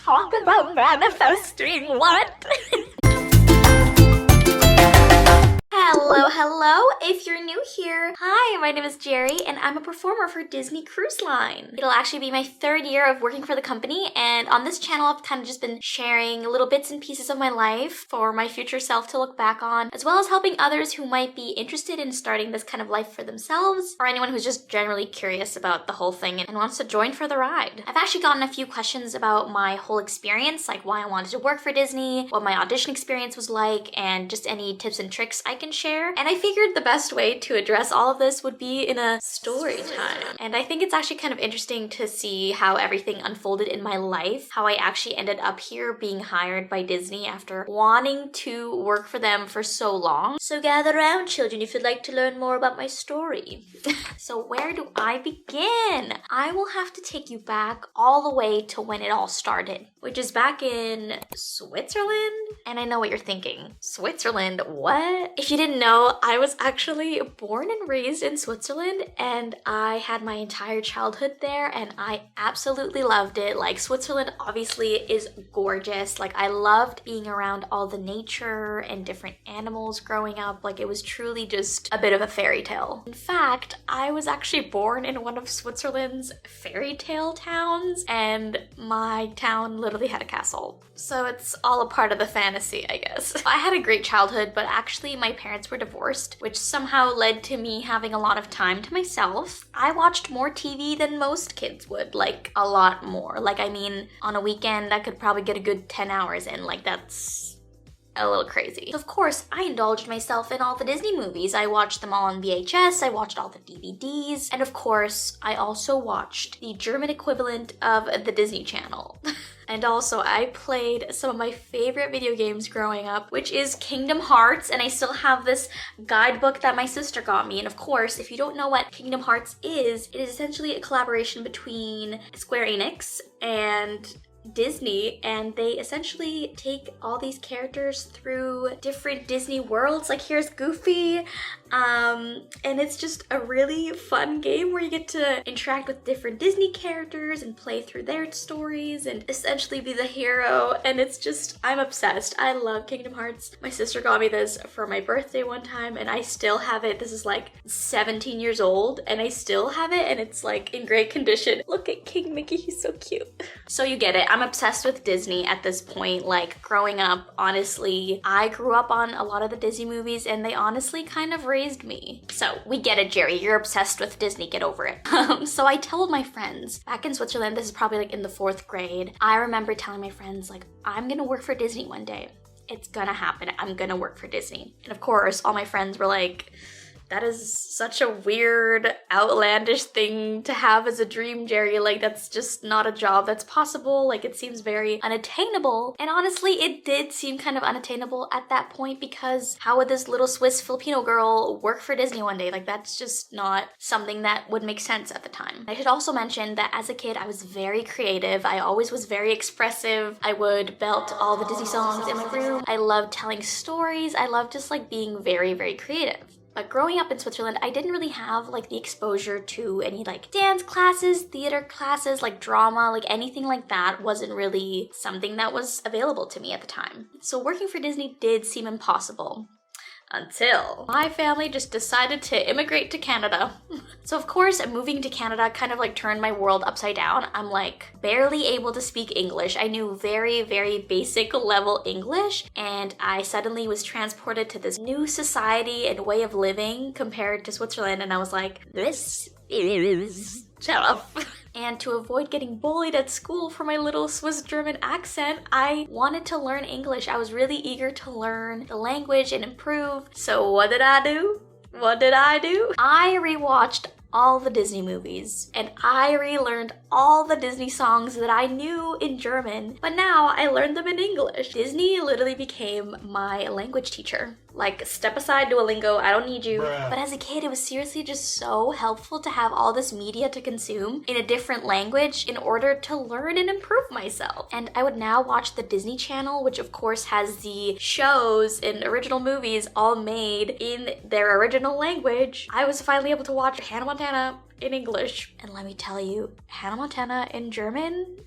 talk about manifesting what? Hello, if you're new here. Hi, my name is Jerry and I'm a performer for Disney Cruise Line. It'll actually be my 3rd year of working for the company, and on this channel I've kind of just been sharing little bits and pieces of my life for my future self to look back on, as well as helping others who might be interested in starting this kind of life for themselves, or anyone who's just generally curious about the whole thing and wants to join for the ride. I've actually gotten a few questions about my whole experience, like why I wanted to work for Disney, what my audition experience was like, and just any tips and tricks I can share. And I figured the best way to address all of this would be in a story time. And I think it's actually kind of interesting to see how everything unfolded in my life, how I actually ended up here being hired by Disney after wanting to work for them for so long. So gather around, children, if you'd like to learn more about my story. So where do I begin? I will have to take you back all the way to when it all started, which is back in Switzerland. And I know what you're thinking. Switzerland, what? If you didn't know, I was actually born and raised in Switzerland, and I had my entire childhood there, and I absolutely loved it. Like, Switzerland obviously is gorgeous. Like, I loved being around all the nature and different animals growing up. Like, it was truly just a bit of a fairy tale. In fact, I was actually born in one of Switzerland's fairy tale towns, and my town literally had a castle. So it's all a part of the fantasy, I guess. I had a great childhood, but actually my parents were divorced, which somehow led to me having a lot of time to myself. I watched more TV than most kids would, like a lot more. Like, I mean, on a weekend, I could probably get a good 10 hours in. Like, that's a little crazy. Of course, I indulged myself in all the Disney movies. I watched them all on VHS, I watched all the DVDs, and of course, I also watched the German equivalent of the Disney Channel. And also, I played some of my favorite video games growing up, which is Kingdom Hearts, and I still have this guidebook that my sister got me. And of course, if you don't know what Kingdom Hearts is, it is essentially a collaboration between Square Enix and Disney, and they essentially take all these characters through different Disney worlds. Like, here's Goofy, and it's just a really fun game where you get to interact with different Disney characters and play through their stories and essentially be the hero. And it's just, I'm obsessed. I love Kingdom Hearts. My sister got me this for my birthday one time, and I still have it. This is like 17 years old, and I still have it, and it's like in great condition. Look at King Mickey, he's so cute. So you get it. I'm obsessed with Disney at this point. Like, growing up, honestly, I grew up on a lot of the Disney movies, and they honestly kind of raised me. So we get it, Jerry. You're obsessed with Disney. Get over it. So I told my friends back in Switzerland, this is probably like in the 4th grade, I remember telling my friends, like, I'm gonna work for Disney one day. It's gonna happen. I'm gonna work for Disney. And of course, all my friends were like, that is such a weird, outlandish thing to have as a dream, Jerry. Like, that's just not a job that's possible. Like, it seems very unattainable. And honestly, it did seem kind of unattainable at that point, because how would this little Swiss Filipino girl work for Disney one day? Like, that's just not something that would make sense at the time. I should also mention that as a kid, I was very creative. I always was very expressive. I would belt all the Disney songs in my room. I loved telling stories. I loved just like being very, very creative. But growing up in Switzerland, I didn't really have like the exposure to any like dance classes, theater classes, like drama, like anything like that wasn't really something that was available to me at the time. So working for Disney did seem impossible. Until my family just decided to immigrate to Canada. So of course, moving to Canada kind of like turned my world upside down. I'm like barely able to speak English. I knew very, very basic level English, and I suddenly was transported to this new society and way of living compared to Switzerland, and I was like, this is tough. And to avoid getting bullied at school for my little Swiss German accent, I wanted to learn English. I was really eager to learn the language and improve. So what did I do? I rewatched all the Disney movies, and I relearned all the Disney songs that I knew in German, but now I learned them in English. Disney literally became my language teacher. Like, step aside, Duolingo, I don't need you. Bruh. But as a kid, it was seriously just so helpful to have all this media to consume in a different language in order to learn and improve myself. And I would now watch the Disney Channel, which of course has the shows and original movies all made in their original language. I was finally able to watch Hannah Montana in English. And let me tell you, Hannah Montana in German,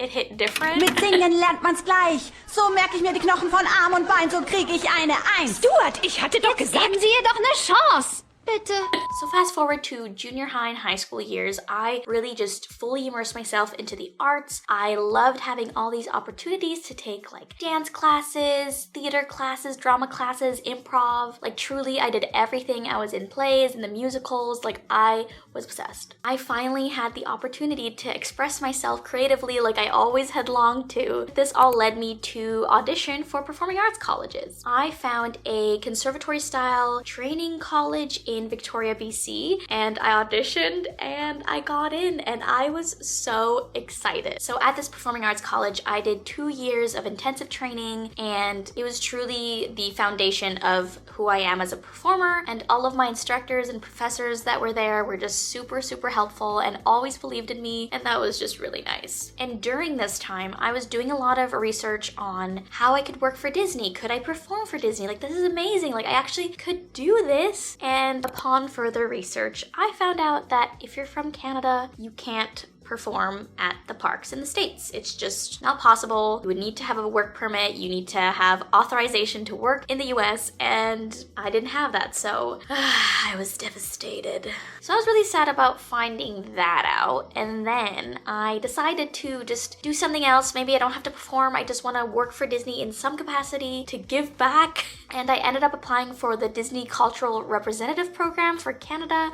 it hit different. Mit Singen lernt man's gleich. So merke ich mir die Knochen von Arm und Bein, so kriege ich eine Eins. Stuart, ich hatte doch gesagt... Geben Sie ihr doch eine Chance. Bitte. So fast forward to junior high and high school years, I really just fully immersed myself into the arts. I loved having all these opportunities to take like dance classes, theater classes, drama classes, improv. Like truly, I did everything. I was in plays and the musicals. Like I was obsessed. I finally had the opportunity to express myself creatively like I always had longed to. This all led me to audition for performing arts colleges. I found a conservatory style training college in Victoria, BC, and I auditioned and I got in and I was so excited. So at this performing arts college, I did 2 years of intensive training and it was truly the foundation of who I am as a performer, and all of my instructors and professors that were there were just super helpful and always believed in me, and that was just really nice. And during this time, I was doing a lot of research on how I could work for Disney. Could I perform for Disney? Like, this is amazing. Like, I actually could do this. And upon further research, I found out that if you're from Canada, you can't perform at the parks in the States. It's just not possible. You would need to have a work permit. You need to have authorization to work in the US, and I didn't have that, so I was devastated. So I was really sad about finding that out, and then I decided to just do something else. Maybe I don't have to perform. I just want to work for Disney in some capacity to give back. And I ended up applying for the Disney Cultural Representative Program for Canada,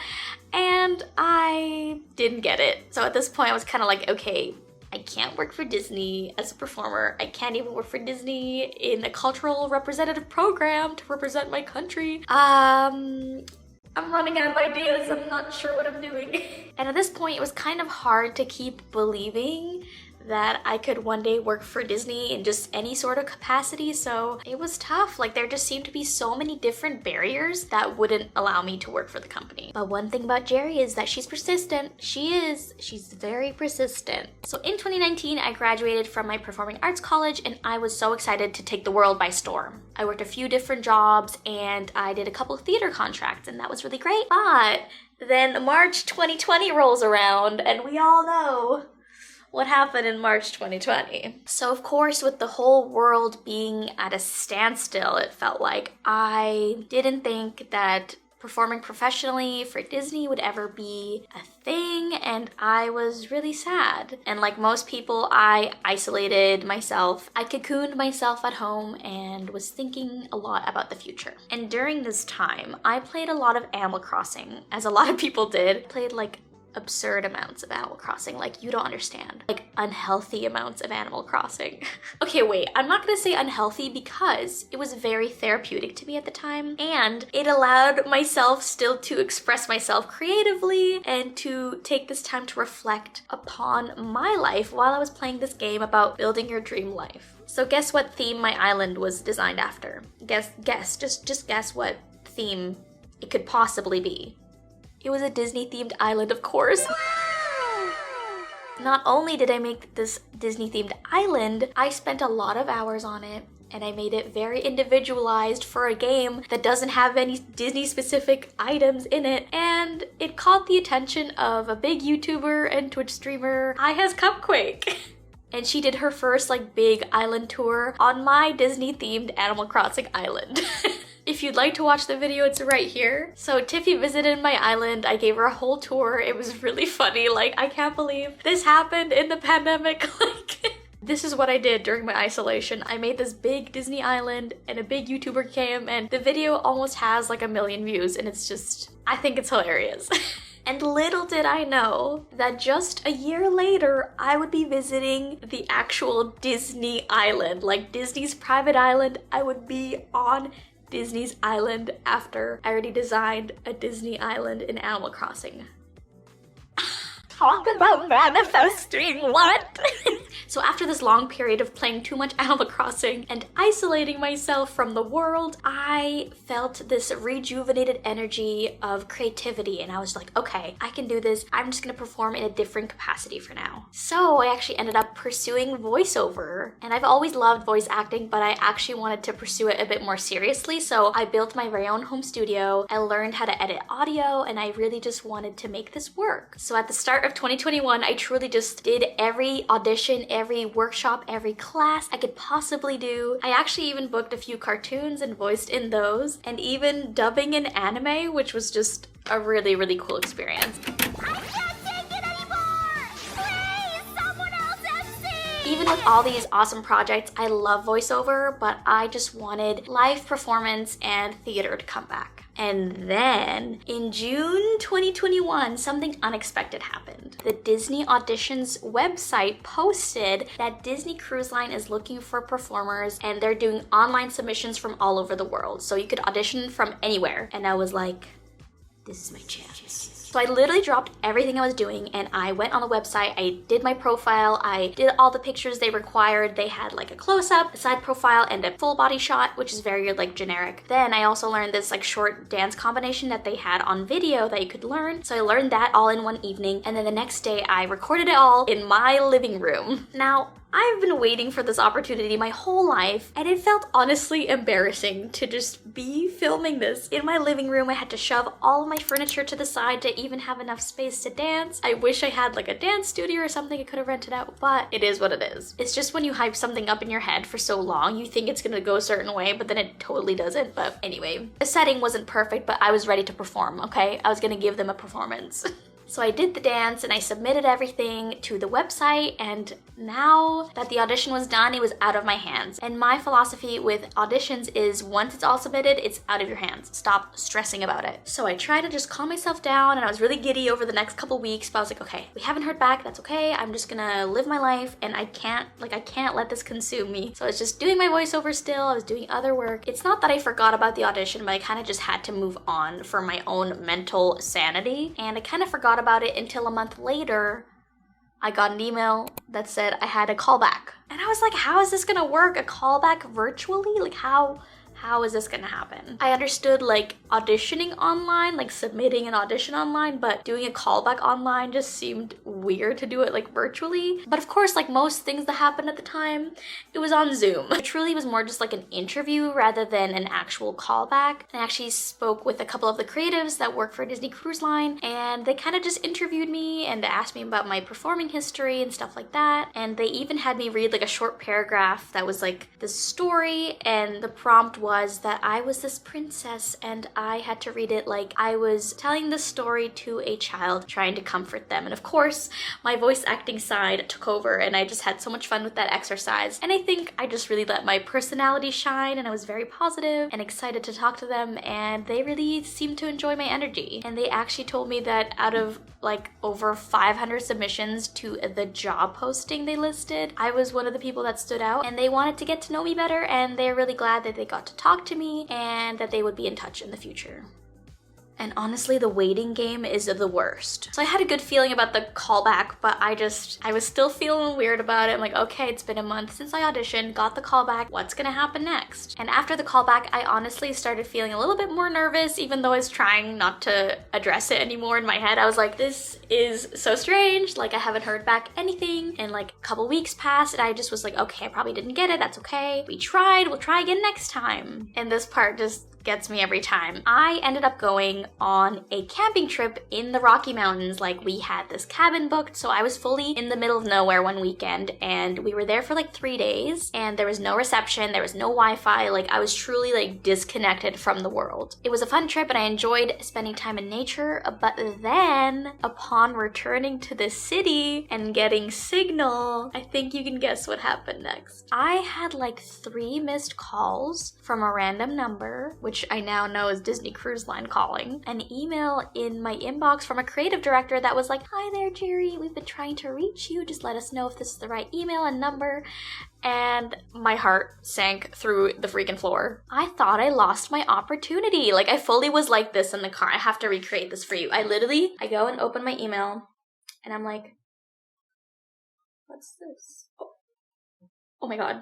and I didn't get it. So at this point, I was kind of like, okay, I can't work for Disney as a performer. I can't even work for Disney in a cultural representative program to represent my country. I'm running out of ideas. I'm not sure what I'm doing. And at this point, it was kind of hard to keep believing that I could one day work for Disney in just any sort of capacity, so it was tough. Like, there just seemed to be so many different barriers that wouldn't allow me to work for the company. But one thing about Jerry is that she's persistent. She's very persistent. So in 2019, I graduated from my performing arts college and I was so excited to take the world by storm. I worked a few different jobs and I did a couple of theater contracts, and that was really great. But then March 2020 rolls around and we all know what happened in March 2020. So of course, with the whole world being at a standstill, it felt like I didn't think that performing professionally for Disney would ever be a thing, and I was really sad. And like most people, I isolated myself. I cocooned myself at home and was thinking a lot about the future. And during this time, I played a lot of Animal Crossing, as a lot of people did. Played like absurd amounts of Animal Crossing, like you don't understand. Like unhealthy amounts of Animal Crossing. Okay, wait, I'm not gonna say unhealthy because it was very therapeutic to me at the time, and it allowed myself still to express myself creatively and to take this time to reflect upon my life while I was playing this game about building your dream life. So guess what theme my island was designed after? Just guess what theme it could possibly be. It was a Disney-themed island, of course. Wow! Not only did I make this Disney-themed island, I spent a lot of hours on it, and I made it very individualized for a game that doesn't have any Disney-specific items in it, and it caught the attention of a big YouTuber and Twitch streamer, iHasCupquake. And she did her first like big island tour on my Disney-themed Animal Crossing island. If you'd like to watch the video, it's right here. So Tiffy visited my island. I gave her a whole tour. It was really funny. Like, I can't believe this happened in the pandemic. Like, this is what I did during my isolation. I made this big Disney island and a big YouTuber came, and the video almost has like 1 million views, and it's just, I think it's hilarious. And little did I know that just a year later, I would be visiting the actual Disney island, like Disney's private island. I would be on Disney's island after I already designed a Disney island in Animal Crossing. Talk about manifesting, what? So after this long period of playing too much Animal Crossing and isolating myself from the world, I felt this rejuvenated energy of creativity, and I was like, okay, I can do this. I'm just gonna perform in a different capacity for now. So I actually ended up pursuing voiceover, and I've always loved voice acting, but I actually wanted to pursue it a bit more seriously, so I built my very own home studio. I learned how to edit audio, and I really just wanted to make this work. So at the start of 2021, I truly just did every audition, every workshop, every class I could possibly do. I actually even booked a few cartoons and voiced in those, and even dubbing an anime, which was just a really, really cool experience. Even with all these awesome projects, I love voiceover, but I just wanted live performance and theater to come back. And then in June 2021, something unexpected happened. The Disney Auditions website posted that Disney Cruise Line is looking for performers and they're doing online submissions from all over the world. So you could audition from anywhere. And I was like, this is my chance. So I literally dropped everything I was doing and I went on the website, I did my profile, I did all the pictures they required. They had like a close-up, a side profile, and a full body shot, which is very like generic. Then I also learned this like short dance combination that they had on video that you could learn. So I learned that all in one evening, and then the next day I recorded it all in my living room. Now, I've been waiting for this opportunity my whole life, and it felt honestly embarrassing to just be filming this in my living room. I had to shove all of my furniture to the side to even have enough space to dance. I wish I had like a dance studio or something I could have rented out, but it is what it is. It's just when you hype something up in your head for so long, you think it's gonna go a certain way, but then it totally doesn't. But anyway, the setting wasn't perfect, but I was ready to perform, okay? I was gonna give them a performance. So I did the dance and I submitted everything to the website, and now that the audition was done, it was out of my hands. And my philosophy with auditions is once it's all submitted, it's out of your hands. Stop stressing about it. So I tried to just calm myself down, and I was really giddy over the next couple weeks, but I was like, okay, we haven't heard back, that's okay. I'm just gonna live my life, and I can't let this consume me. So I was just doing my voiceover still, I was doing other work. It's not that I forgot about the audition, but I kind of just had to move on for my own mental sanity, and I kind of forgot about it until a month later. I got an email that said I had a callback. And I was like, how is this gonna work? A callback virtually? Like how is this gonna happen? I understood like auditioning online, like submitting an audition online, but doing a callback online just seemed weird to do it like virtually. But of course, like most things that happened at the time, it was on Zoom. It truly was more just like an interview rather than an actual callback. I actually spoke with a couple of the creatives that work for Disney Cruise Line, and they kind of just interviewed me and asked me about my performing history and stuff like that. And they even had me read like a short paragraph that was like the story, and the prompt was that I was this princess and I had to read it like I was telling the story to a child trying to comfort them. And of course, my voice acting side took over, and I just had so much fun with that exercise. And I think I just really let my personality shine, and I was very positive and excited to talk to them, and they really seemed to enjoy my energy. And they actually told me that out of like over 500 submissions to the job posting they listed, I was one of the people that stood out, and they wanted to get to know me better, and they're really glad that they got to talk to me and that they would be in touch in the future. And honestly, the waiting game is the worst. So I had a good feeling about the callback, but I was still feeling weird about it. I'm like, okay, it's been a month since I auditioned, got the callback, what's gonna happen next? And after the callback, I honestly started feeling a little bit more nervous, even though I was trying not to address it anymore in my head. I was like, this is so strange, like I haven't heard back anything, and like a couple weeks passed, and I just was like, okay, I probably didn't get it, that's okay. We tried, we'll try again next time. And this part just gets me every time. I ended up going on a camping trip in the Rocky Mountains. Like, we had this cabin booked, so I was fully in the middle of nowhere one weekend, and we were there for like 3 days, and there was no reception, there was no Wi-Fi. Like, I was truly like disconnected from the world. It was a fun trip and I enjoyed spending time in nature, but then upon returning to the city and getting signal, I think you can guess what happened next. I had like 3 missed calls from a random number, which I now know is Disney Cruise Line calling, an email in my inbox from a creative director that was like, hi there, Jerry, we've been trying to reach you, just let us know if this is the right email and number. And my heart sank through the freaking floor. I thought I lost my opportunity. Like, I fully was like this in the car. I have to recreate this for you. I go and open my email, and I'm like, what's this? Oh my god.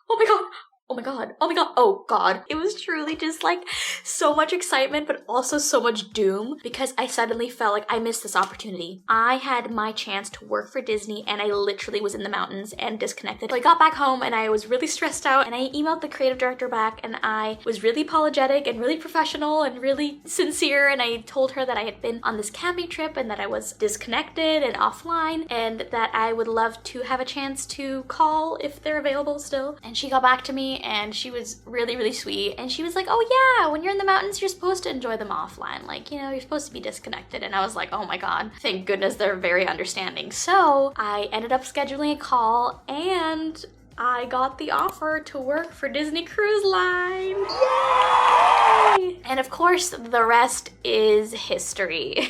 Oh my god. oh my god, oh my god, oh god. It was truly just like so much excitement, but also so much doom because I suddenly felt like I missed this opportunity. I had my chance to work for Disney and I literally was in the mountains and disconnected. So I got back home and I was really stressed out and I emailed the creative director back and I was really apologetic and really professional and really sincere, and I told her that I had been on this camping trip and that I was disconnected and offline and that I would love to have a chance to call if they're available still. And she got back to me and she was really, really sweet. And she was like, oh yeah, when you're in the mountains, you're supposed to enjoy them offline. Like, you know, you're supposed to be disconnected. And I was like, oh my god, thank goodness they're very understanding. So I ended up scheduling a call and I got the offer to work for Disney Cruise Line. Yay! And of course, the rest is history.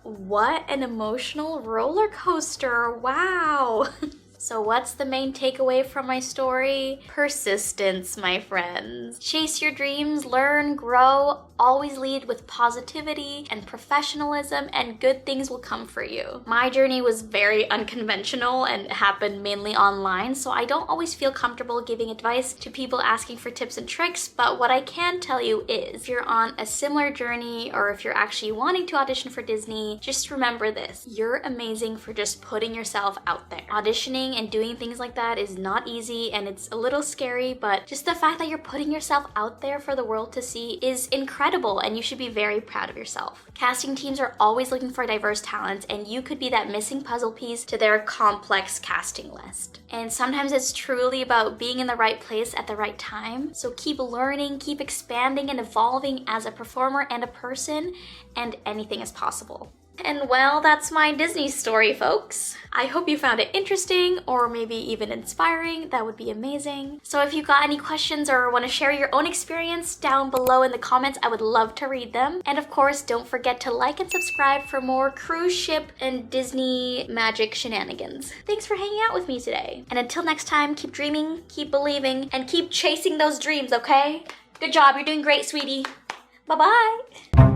What an emotional roller coaster. Wow. So what's the main takeaway from my story? Persistence, my friends. Chase your dreams, learn, grow, always lead with positivity and professionalism, and good things will come for you. My journey was very unconventional and happened mainly online, so I don't always feel comfortable giving advice to people asking for tips and tricks, but what I can tell you is, if you're on a similar journey or if you're actually wanting to audition for Disney, just remember this. You're amazing for just putting yourself out there. Auditioning and doing things like that is not easy and it's a little scary, but just the fact that you're putting yourself out there for the world to see is incredible and you should be very proud of yourself. Casting teams are always looking for diverse talents and you could be that missing puzzle piece to their complex casting list. And sometimes it's truly about being in the right place at the right time. So keep learning, keep expanding and evolving as a performer and a person, and anything is possible. And well, that's my Disney story, folks. I hope you found it interesting or maybe even inspiring. That would be amazing. So if you've got any questions or want to share your own experience down below in the comments, I would love to read them. And of course, don't forget to like and subscribe for more cruise ship and Disney magic shenanigans. Thanks for hanging out with me today. And until next time, keep dreaming, keep believing, and keep chasing those dreams, okay? Good job, you're doing great, sweetie. Bye-bye.